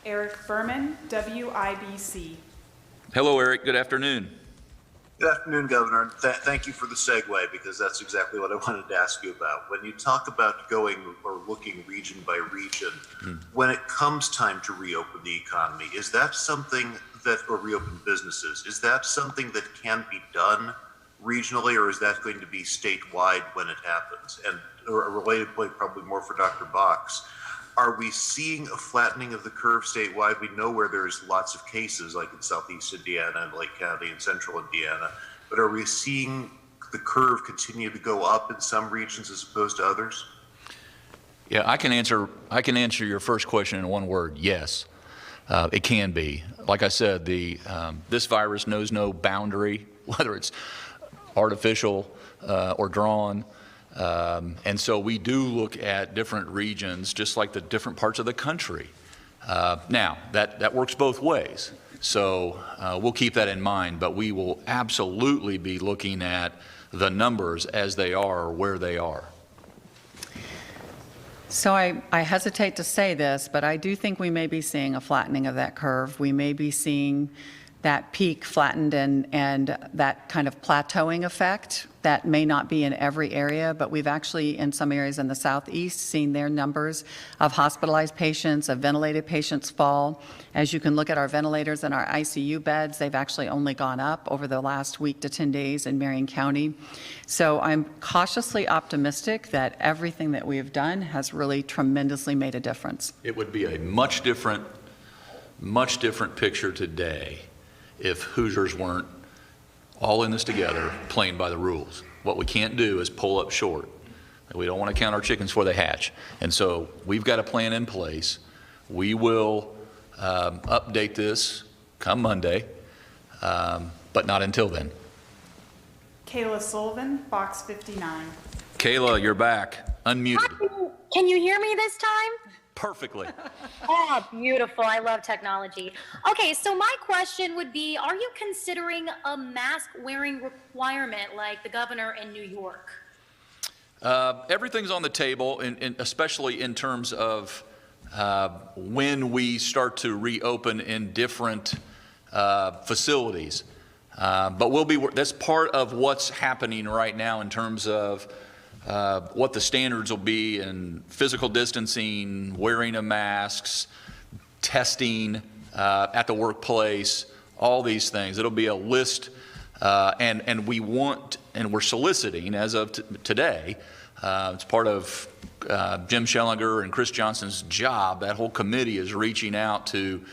Eric Berman, WIBC. Hello, Eric. Good afternoon. Good afternoon, Governor. And thank you for the segue, because that's exactly what I wanted to ask you about. When you talk about going or looking region by region, when it comes time to reopen the economy, is that something that, or reopen businesses, is that something that can be done regionally, or is that going to be statewide when it happens? And or a related point, probably more for Dr. Box, are we seeing a flattening of the curve statewide? We know where there's lots of cases, like in Southeast Indiana and Lake County and Central Indiana, but are we seeing the curve continue to go up in some regions as opposed to others? Yeah, I can answer your first question in one word: yes. It can be. Like I said, this virus knows no boundary, whether it's artificial or drawn. And so we do look at different regions, just like the different parts of the country. Now, that works both ways. So we'll keep that in mind, but we will absolutely be looking at the numbers as they are, or where they are. So I hesitate to say this, but I do think we may be seeing a flattening of that curve. We may be seeing that peak flattened and that kind of plateauing effect. That may not be in every area, but we've actually, in some areas in the Southeast, seen their numbers of hospitalized patients, of ventilated patients fall. As you can look at our ventilators and our ICU beds, they've actually only gone up over the last week to 10 days in Marion County. So I'm cautiously optimistic that everything that we have done has really tremendously made a difference. It would be a much different picture today if Hoosiers weren't all in this together, playing by the rules. What we can't do is pull up short. We don't want to count our chickens before they hatch. And so we've got a plan in place. We will update this come Monday, but not until then. Kayla Sullivan, Box 59. Kayla, you're back. Unmuted. Can you hear me this time? Perfectly. Oh, beautiful. I love technology. Okay, so my question would be, are you considering a mask wearing requirement like the governor in New York? Everything's on the table, especially in terms of when we start to reopen in different facilities. But that's part of what's happening right now in terms of what the standards will be in physical distancing, wearing of masks, testing at the workplace, all these things. It'll be a list, and we're soliciting as of today. It's part of Jim Schellinger and Chris Johnson's job. That whole committee is reaching out to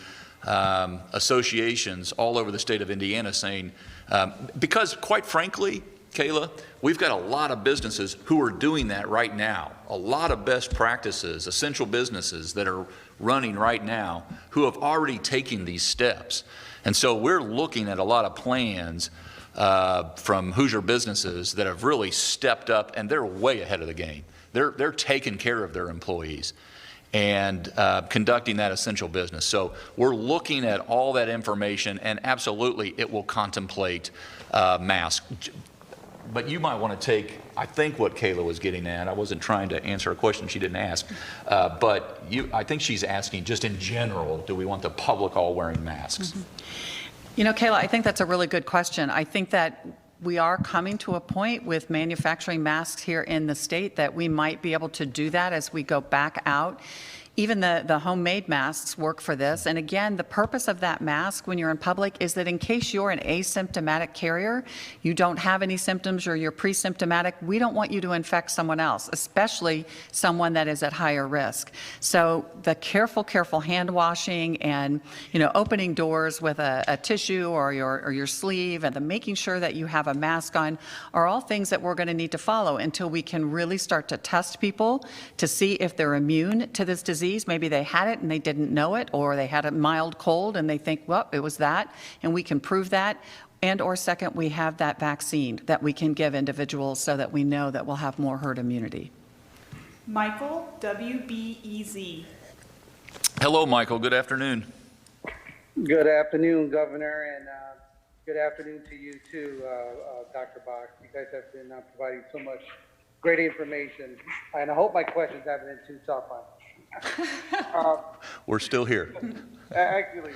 associations all over the state of Indiana saying, because quite frankly, Kayla, we've got a lot of businesses who are doing that right now. A lot of best practices, essential businesses that are running right now who have already taken these steps. And so we're looking at a lot of plans from Hoosier businesses that have really stepped up, and they're way ahead of the game. They're taking care of their employees and conducting that essential business. So we're looking at all that information, and absolutely it will contemplate masks. But you might want to take, I think what Kayla was getting at, I wasn't trying to answer a question she didn't ask, but I think she's asking just in general, do we want the public all wearing masks? Mm-hmm. You know, Kayla, I think that's a really good question. I think that we are coming to a point with manufacturing masks here in the state that we might be able to do that as we go back out. Even the homemade masks work for this. And again, the purpose of that mask when you're in public is that in case you're an asymptomatic carrier, you don't have any symptoms or you're pre-symptomatic, we don't want you to infect someone else, especially someone that is at higher risk. So the careful hand washing and, opening doors with a tissue or your sleeve and the making sure that you have a mask on are all things that we're going to need to follow until we can really start to test people to see if they're immune to this disease. Maybe they had it and they didn't know it, or they had a mild cold and they think, well, it was that, and we can prove that. And or second, we have that vaccine that we can give individuals so that we know that we'll have more herd immunity. Michael, WBEZ. Hello, Michael. Good afternoon. Good afternoon, Governor, and good afternoon to you too, Dr. Box. You guys have been providing so much great information, and I hope my questions haven't been too tough on you. We're still here. Actually,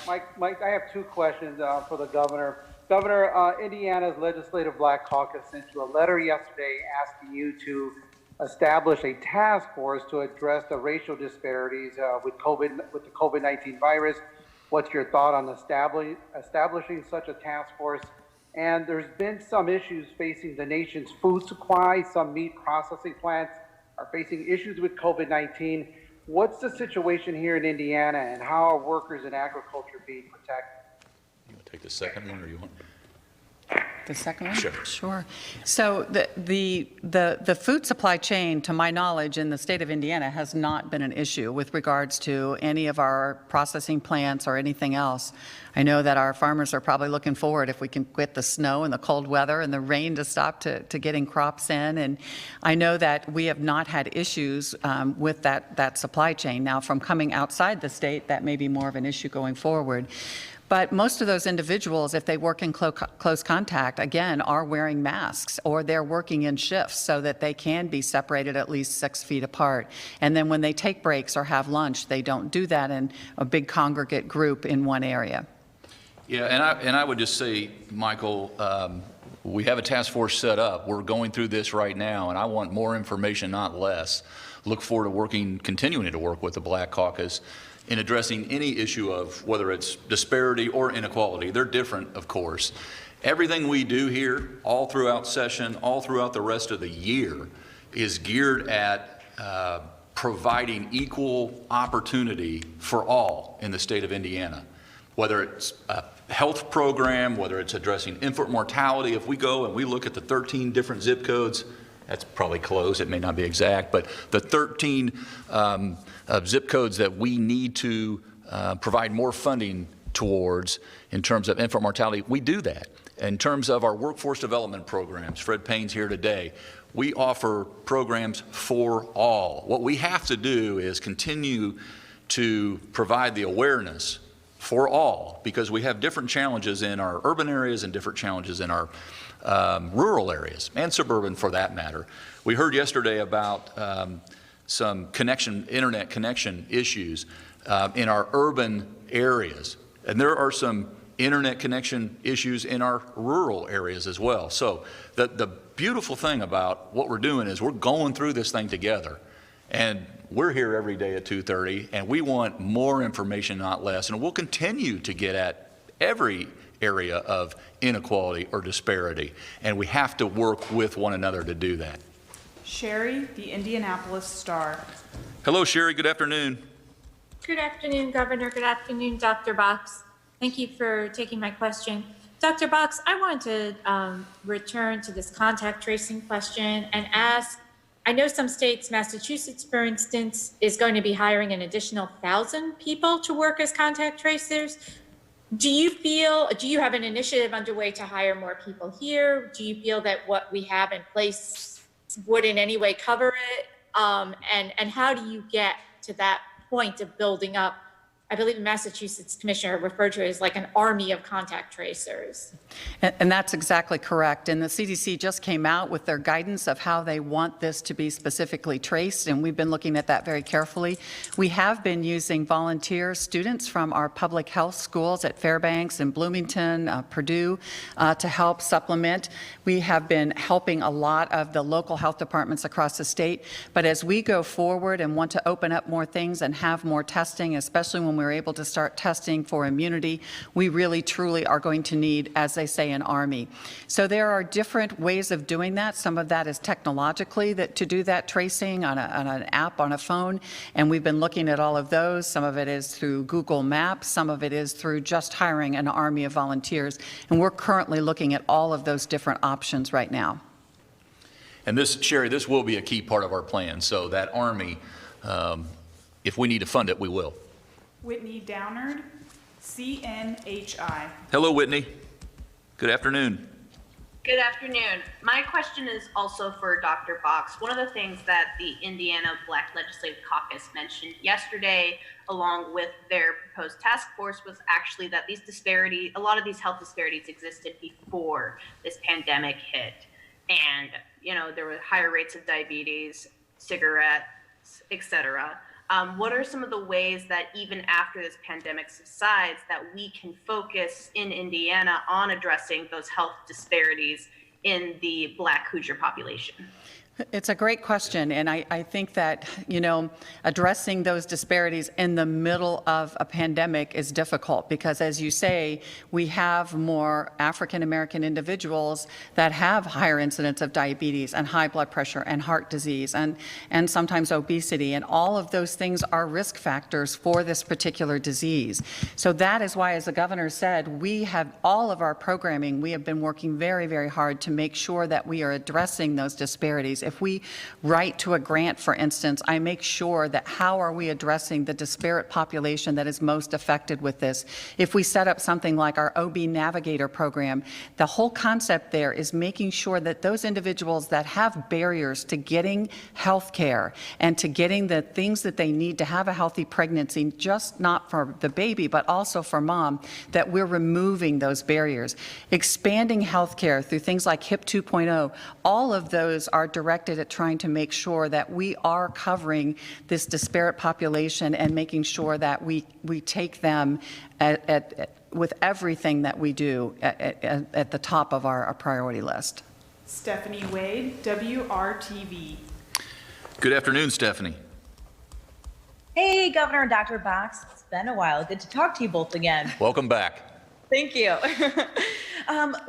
Mike, I have two questions for the Governor. Governor, Indiana's Legislative Black Caucus sent you a letter yesterday asking you to establish a task force to address the racial disparities with the COVID-19 virus. What's your thought on establishing such a task force? And there's been some issues facing the nation's food supply. Some meat processing plants are facing issues with COVID-19. What's the situation here in Indiana, and how are workers in agriculture being protected? You want to take the second one, or you want? The second one? Sure. Sure. So the food supply chain, to my knowledge, in the state of Indiana has not been an issue with regards to any of our processing plants or anything else. I know that our farmers are probably looking forward, if we can get the snow and the cold weather and the rain to stop, to getting crops in. And I know that we have not had issues with that supply chain. Now, from coming outside the state, that may be more of an issue going forward. But most of those individuals, if they work in close contact, again, are wearing masks, or they're working in shifts so that they can be separated at least 6 feet apart. And then when they take breaks or have lunch, they don't do that in a big congregate group in one area. Yeah, and I would just say, Michael, we have a task force set up. We're going through this right now, and I want more information, not less. Look forward to continuing to work with the Black Caucus in addressing any issue of whether it's disparity or inequality. They're different, of course. Everything we do here, all throughout session, all throughout the rest of the year, is geared at providing equal opportunity for all in the state of Indiana. Whether it's a health program, whether it's addressing infant mortality. If we go and we look at the 13 different zip codes, that's probably close, it may not be exact, but the 13 zip codes that we need to provide more funding towards in terms of infant mortality, we do that. In terms of our workforce development programs, Fred Payne's here today, we offer programs for all. What we have to do is continue to provide the awareness for all, because we have different challenges in our urban areas and different challenges in our rural areas, and suburban for that matter. We heard yesterday about some internet connection issues in our urban areas, and there are some internet connection issues in our rural areas as well. So the beautiful thing about what we're doing is we're going through this thing together, and we're here every day at 2:30, and we want more information, not less, and we'll continue to get at every area of inequality or disparity, and we have to work with one another to do that. Sherry, the Indianapolis Star. Hello, Sherry. Good afternoon. Good afternoon, Governor. Good afternoon, Dr. Box. Thank you for taking my question. Dr. Box, I wanted to return to this contact tracing question and ask, I know some states, Massachusetts, for instance, is going to be hiring an additional 1,000 people to work as contact tracers. Do you have an initiative underway to hire more people here? Do you feel that what we have in place would in any way cover it? And how do you get to that point of building up? I believe the Massachusetts commissioner referred to it as like an army of contact tracers. And that's exactly correct. And the CDC just came out with their guidance of how they want this to be specifically traced, and we've been looking at that very carefully. We have been using volunteer students from our public health schools at Fairbanks and Bloomington, Purdue, to help supplement. We have been helping a lot of the local health departments across the state. But as we go forward and want to open up more things and have more testing, especially when we're able to start testing for immunity, we really truly are going to need, as they say, an army. So there are different ways of doing that. Some of that is technologically to do that tracing on an app on a phone, and we've been looking at all of those. Some of it is through Google Maps, some of it is through just hiring an army of volunteers, and we're currently looking at all of those different options right now. And this, Sherry, this will be a key part of our plan. So that army, if we need to fund it, we will. Whitney Downard, CNHI. Hello, Whitney. Good afternoon. Good afternoon. My question is also for Dr. Box. One of the things that the Indiana Black Legislative Caucus mentioned yesterday, along with their proposed task force, was actually that these disparities, a lot of these health disparities existed before this pandemic hit. And, you know, there were higher rates of diabetes, cigarettes, et cetera. What are some of the ways that even after this pandemic subsides that we can focus in Indiana on addressing those health disparities in the Black Hoosier population? It's a great question, and I think that, you know, addressing those disparities in the middle of a pandemic is difficult because, as you say, we have more African American individuals that have higher incidence of diabetes and high blood pressure and heart disease and sometimes obesity, and all of those things are risk factors for this particular disease. So that is why, as the governor said, we have all of our programming, we have been working very, very hard to make sure that we are addressing those disparities. If we write to a grant, for instance, I make sure that how are we addressing the disparate population that is most affected with this. If we set up something like our OB Navigator program, the whole concept there is making sure that those individuals that have barriers to getting health care and to getting the things that they need to have a healthy pregnancy, just not for the baby, but also for mom, that we're removing those barriers. Expanding health care through things like HIP 2.0, all of those are directed at trying to make sure that we are covering this disparate population and making sure that we take them with everything that we do at the top of our priority list. Stephanie Wade, WRTV. Good afternoon, Stephanie. Hey, Governor and Dr. Box. It's been a while. Good to talk to you both again. Welcome back. Thank you.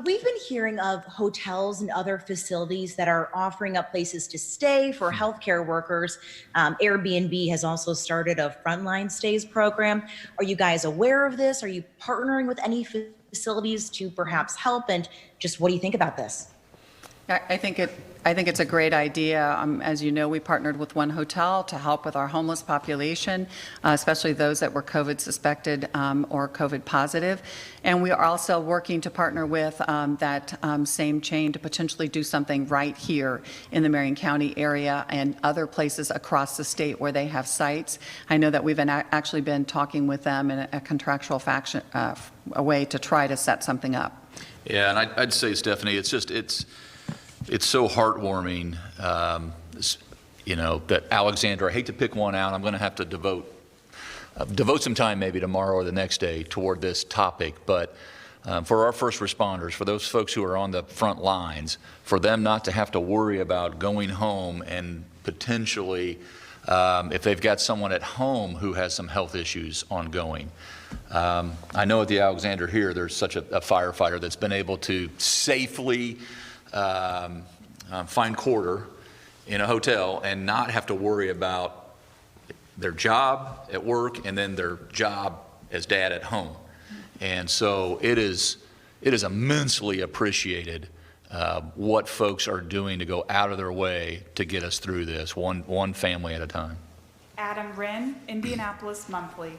We've been hearing of hotels and other facilities that are offering up places to stay for healthcare workers. Airbnb has also started a frontline stays program. Are you guys aware of this? Are you partnering with any facilities to perhaps help? And just what do you think about this? I think it's a great idea. As you know, we partnered with one hotel to help with our homeless population, especially those that were COVID suspected or COVID positive. And we are also working to partner with that same chain to potentially do something right here in the Marion County area and other places across the state where they have sites. I know that we've actually been talking with them in a contractual fashion, a way to try to set something up. Yeah, and I'd say, Stephanie, it's so heartwarming, you know, that Alexandra, I hate to pick one out, I'm going to have to devote some time maybe tomorrow or the next day toward this topic, but for our first responders, for those folks who are on the front lines, for them not to have to worry about going home and potentially, if they've got someone at home who has some health issues ongoing. I know at the Alexandra here, there's such a firefighter that's been able to safely find quarter in a hotel and not have to worry about their job at work and then their job as dad at home. And so it is immensely appreciated what folks are doing to go out of their way to get us through this, one family at a time. Adam Wren, Indianapolis Monthly.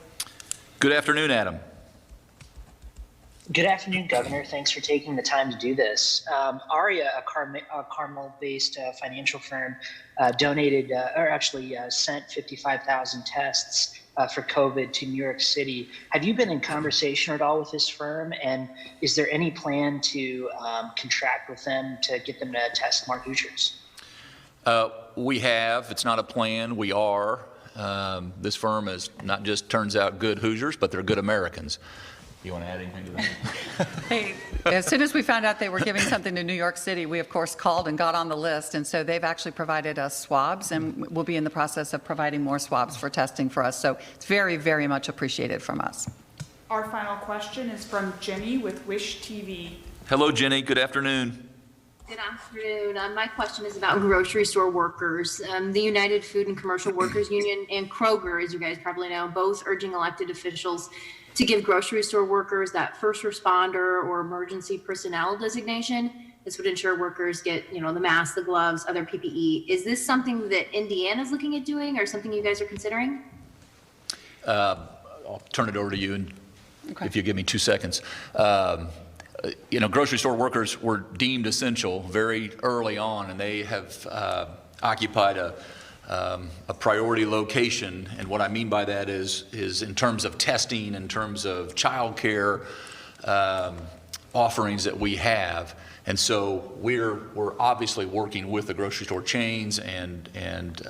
Good afternoon, Adam. Good afternoon, Governor. Thanks for taking the time to do this. ARIA, a Carmel-based financial firm, donated, or actually sent 55,000 tests for COVID to New York City. Have you been in conversation at all with this firm? And is there any plan to contract with them to get them to test more Hoosiers? We have. It's not a plan. We are. This firm is not just turns out good Hoosiers, but they're good Americans. You want to add anything to that? Hey, as soon as we found out they were giving something to New York City, we of course called and got on the list. And so they've actually provided us swabs, and we'll be in the process of providing more swabs for testing for us. So it's very, very much appreciated from us. Our final question is from Jenny with Wish TV. Hello, Jenny. Good afternoon. Good afternoon. My question is about grocery store workers. The United Food and Commercial Workers Union and Kroger, as you guys probably know, both urging elected officials to give grocery store workers that first responder or emergency personnel designation. This would ensure workers get, the masks, the gloves, other PPE. Is this something that Indiana's looking at doing or something you guys are considering? I'll turn it over to you, and if you give me 2 seconds. grocery store workers were deemed essential very early on, and they have occupied a priority location. And what I mean by that is in terms of testing, in terms of childcare offerings that we have. And so we're obviously working with the grocery store chains and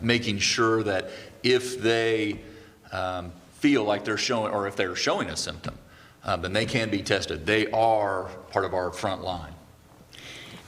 making sure that if they feel like they're showing, or if they're showing a symptom, then they can be tested. They are part of our front line.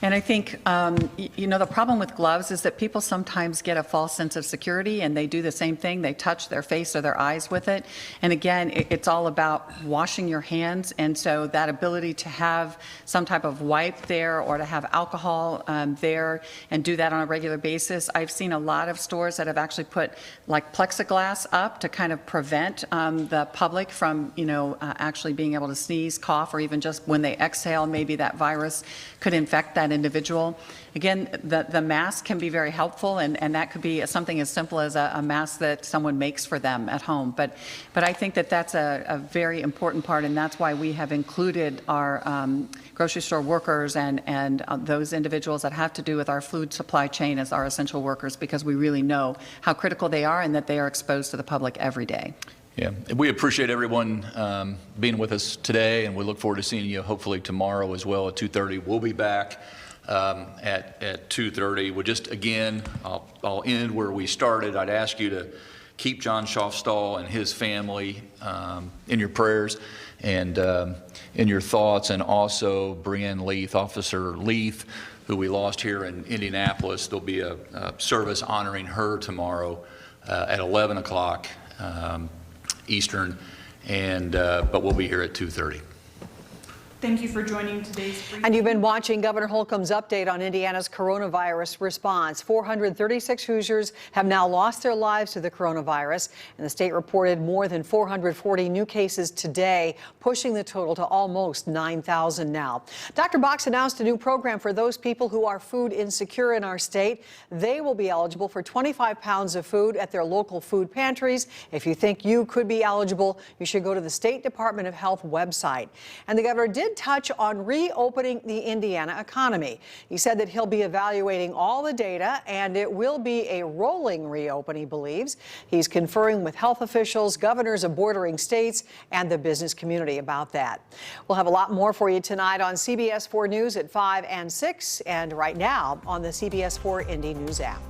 And I think, the problem with gloves is that people sometimes get a false sense of security, and they do the same thing. They touch their face or their eyes with it. And again, it's all about washing your hands. And so that ability to have some type of wipe there, or to have alcohol there and do that on a regular basis. I've seen a lot of stores that have actually put like plexiglass up to kind of prevent the public from, actually being able to sneeze, cough, or even just when they exhale, maybe that virus could infect that individual. Again, the mask can be very helpful, and that could be something as simple as a mask that someone makes for them at home. But I think that that's a very important part, and that's why we have included our grocery store workers and those individuals that have to do with our food supply chain as our essential workers, because we really know how critical they are and that they are exposed to the public every day. Yeah, we appreciate everyone being with us today, and we look forward to seeing you hopefully tomorrow as well at 2:30. We'll be back at 2:30. We'll just, again, I'll end where we started. I'd ask you to keep John Schaufstall and his family in your prayers and in your thoughts, and also Brianne Leith, Officer Leith, who we lost here in Indianapolis. There'll be a service honoring her tomorrow at 11 o'clock. Eastern, but we'll be here at 2:30. Thank you for joining today's briefing. And you've been watching Governor Holcomb's update on Indiana's coronavirus response. 436 Hoosiers have now lost their lives to the coronavirus, and the state reported more than 440 new cases today, pushing the total to almost 9,000 now. Dr. Box announced a new program for those people who are food insecure in our state. They will be eligible for 25 pounds of food at their local food pantries. If you think you could be eligible, you should go to the State Department of Health website. And the governor did touch on reopening the Indiana economy. He said that he'll be evaluating all the data, and it will be a rolling reopen, he believes. He's conferring with health officials, governors of bordering states, and the business community about that. We'll have a lot more for you tonight on CBS 4 News at 5 and 6, and right now on the CBS 4 Indy News app.